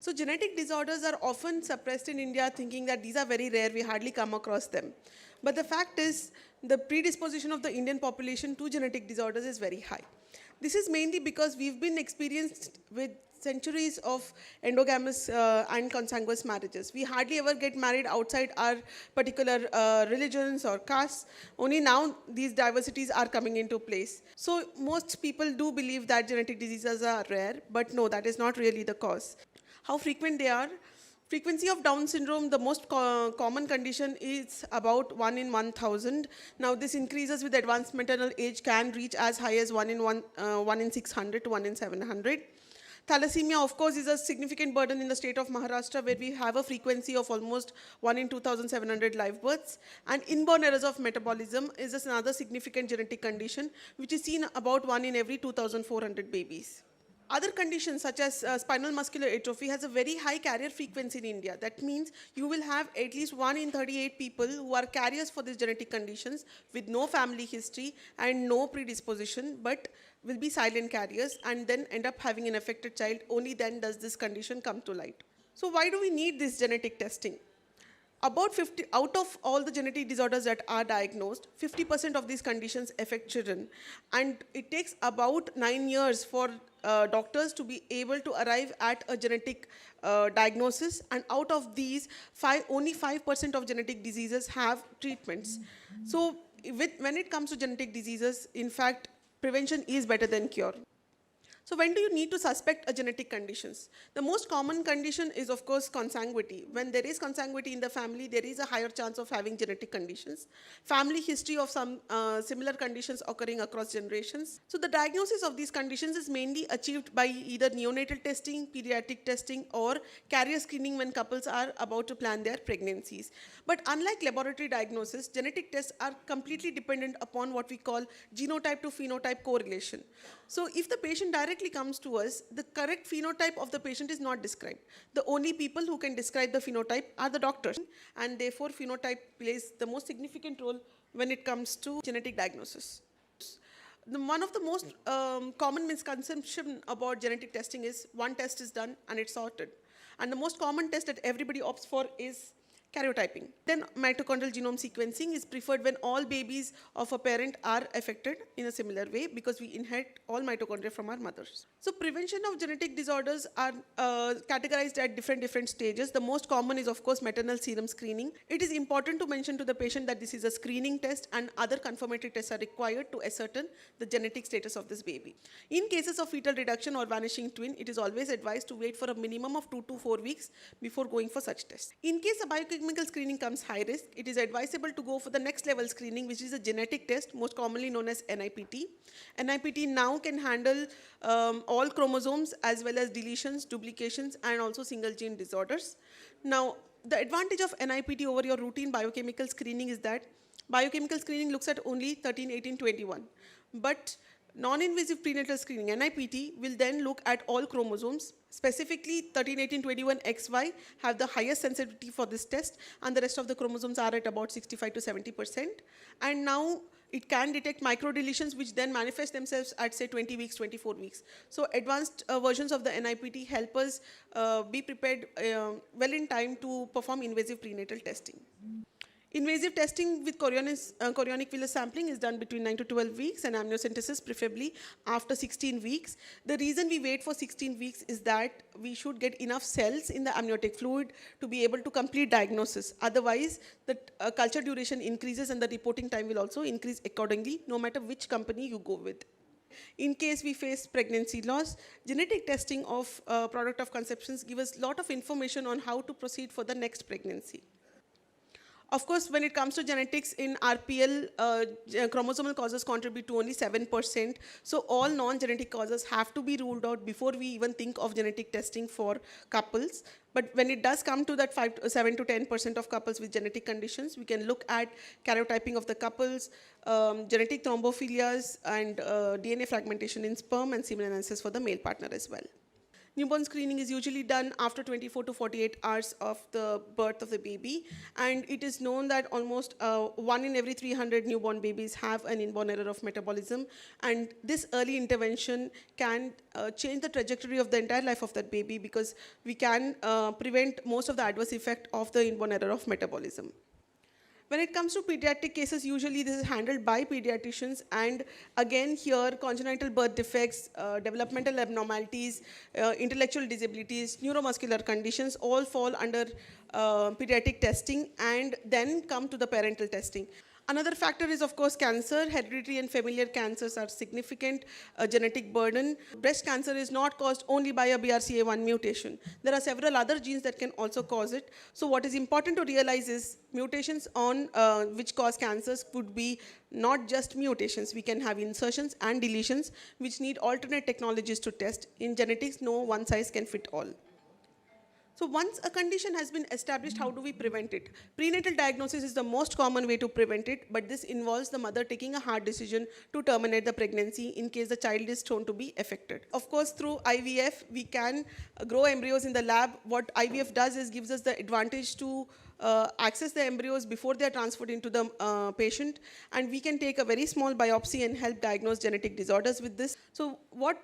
So genetic disorders are often suppressed in India, thinking that these are very rare, we hardly come across them. But the fact is, the predisposition of the Indian population to genetic disorders is very high. This is mainly because we've been experienced with centuries of endogamous and consanguineous marriages. We hardly ever get married outside our particular religions or castes. Only now these diversities are coming into place. So most people do believe that genetic diseases are rare, but no, that is not really the cause. How frequent they are? Frequency of Down syndrome, the most common condition is about 1 in 1,000. Now this increases with advanced maternal age, can reach as high as 1 in 600 to 1 in 700. Thalassemia, of course, is a significant burden in the state of Maharashtra, where we have a frequency of almost 1 in 2,700 live births. And inborn errors of metabolism is another significant genetic condition, which is seen about 1 in every 2,400 babies. Other conditions such as spinal muscular atrophy has a very high carrier frequency in India. That means you will have at least 1 in 38 people who are carriers for these genetic conditions with no family history and no predisposition, but will be silent carriers and then end up having an affected child. Only then does this condition come to light. So why do we need this genetic testing? About 50, out of all the genetic disorders that are diagnosed, 50% of these conditions affect children. And it takes about 9 years for doctors to be able to arrive at a genetic diagnosis. And out of these, only 5% of genetic diseases have treatments. So when it comes to genetic diseases, in fact, prevention is better than cure. So when do you need to suspect a genetic conditions? The most common condition is, of course, consanguinity. When there is consanguinity in the family, there is a higher chance of having genetic conditions. Family history of some similar conditions occurring across generations. So the diagnosis of these conditions is mainly achieved by either neonatal testing, pediatric testing, or carrier screening when couples are about to plan their pregnancies. But unlike laboratory diagnosis, genetic tests are completely dependent upon what we call genotype to phenotype correlation. So if the patient directly comes to us, the correct phenotype of the patient is not described. The only people who can describe the phenotype are the doctors, and therefore phenotype plays the most significant role when it comes to genetic diagnosis. One of the most common misconception about genetic testing is one test is done and it's sorted. And the most common test that everybody opts for is karyotyping. Then mitochondrial genome sequencing is preferred when all babies of a parent are affected in a similar way, because we inherit all mitochondria from our mothers. So prevention of genetic disorders are categorized at different stages. The most common is, of course, maternal serum screening. It is important to mention to the patient that this is a screening test and other confirmatory tests are required to ascertain the genetic status of this baby. In cases of fetal reduction or vanishing twin, it is always advised to wait for a minimum of 2 to 4 weeks before going for such tests. In case a biochemical screening comes high risk, it is advisable to go for the next level screening, which is a genetic test, most commonly known as NIPT. NIPT now can handle all chromosomes as well as deletions, duplications, and also single gene disorders. Now, the advantage of NIPT over your routine biochemical screening is that biochemical screening looks at only 13, 18, 21. But non-invasive prenatal screening, NIPT, will then look at all chromosomes. Specifically, 13, 18, 21 XY have the highest sensitivity for this test, and the rest of the chromosomes are at about 65 to 70%. And now it can detect microdeletions, which then manifest themselves at, say, 20 weeks, 24 weeks. So advanced versions of the NIPT help us be prepared well in time to perform invasive prenatal testing. Invasive testing with chorionic villus sampling is done between 9 to 12 weeks, and amniocentesis preferably after 16 weeks. The reason we wait for 16 weeks is that we should get enough cells in the amniotic fluid to be able to complete diagnosis. Otherwise, the culture duration increases and the reporting time will also increase accordingly, no matter which company you go with. In case we face pregnancy loss, genetic testing of product of conceptions give us a lot of information on how to proceed for the next pregnancy. Of course, when it comes to genetics in RPL, chromosomal causes contribute to only 7%. So all non-genetic causes have to be ruled out before we even think of genetic testing for couples. But when it does come to that 7 to 10% of couples with genetic conditions, we can look at karyotyping of the couples, genetic thrombophilias, and DNA fragmentation in sperm, and semen analysis for the male partner as well. Newborn screening is usually done after 24 to 48 hours of the birth of the baby, and it is known that almost 1 in every 300 newborn babies have an inborn error of metabolism, and this early intervention can change the trajectory of the entire life of that baby, because we can prevent most of the adverse effect of the inborn error of metabolism. When it comes to pediatric cases, usually this is handled by pediatricians, and again here congenital birth defects, developmental abnormalities, intellectual disabilities, neuromuscular conditions all fall under pediatric testing, and then come to the parental testing. Another factor is, of course, cancer. Hereditary and familiar cancers are significant genetic burden. Breast cancer is not caused only by a BRCA1 mutation. There are several other genes that can also cause it. So what is important to realize is mutations on which cause cancers could be not just mutations. We can have insertions and deletions which need alternate technologies to test. In genetics, no one size can fit all. So once a condition has been established, how do we prevent it? Prenatal diagnosis is the most common way to prevent it, but this involves the mother taking a hard decision to terminate the pregnancy in case the child is shown to be affected. Of course, through IVF, we can grow embryos in the lab. What IVF does is gives us the advantage to access the embryos before they are transferred into the patient, and we can take a very small biopsy and help diagnose genetic disorders with this. So what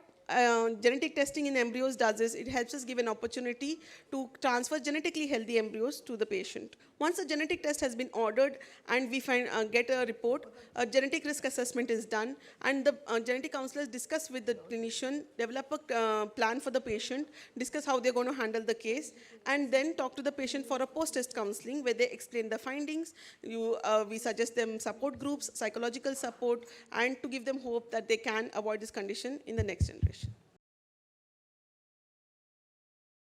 genetic testing in embryos does is it helps us give an opportunity to transfer genetically healthy embryos to the patient. Once a genetic test has been ordered and we get a report, a genetic risk assessment is done, and the genetic counselors discuss with the clinician, develop a plan for the patient, discuss how they're going to handle the case, and then talk to the patient for a post-test counseling where they explain the findings. We suggest them support groups, psychological support, and to give them hope that they can avoid this condition in the next generation.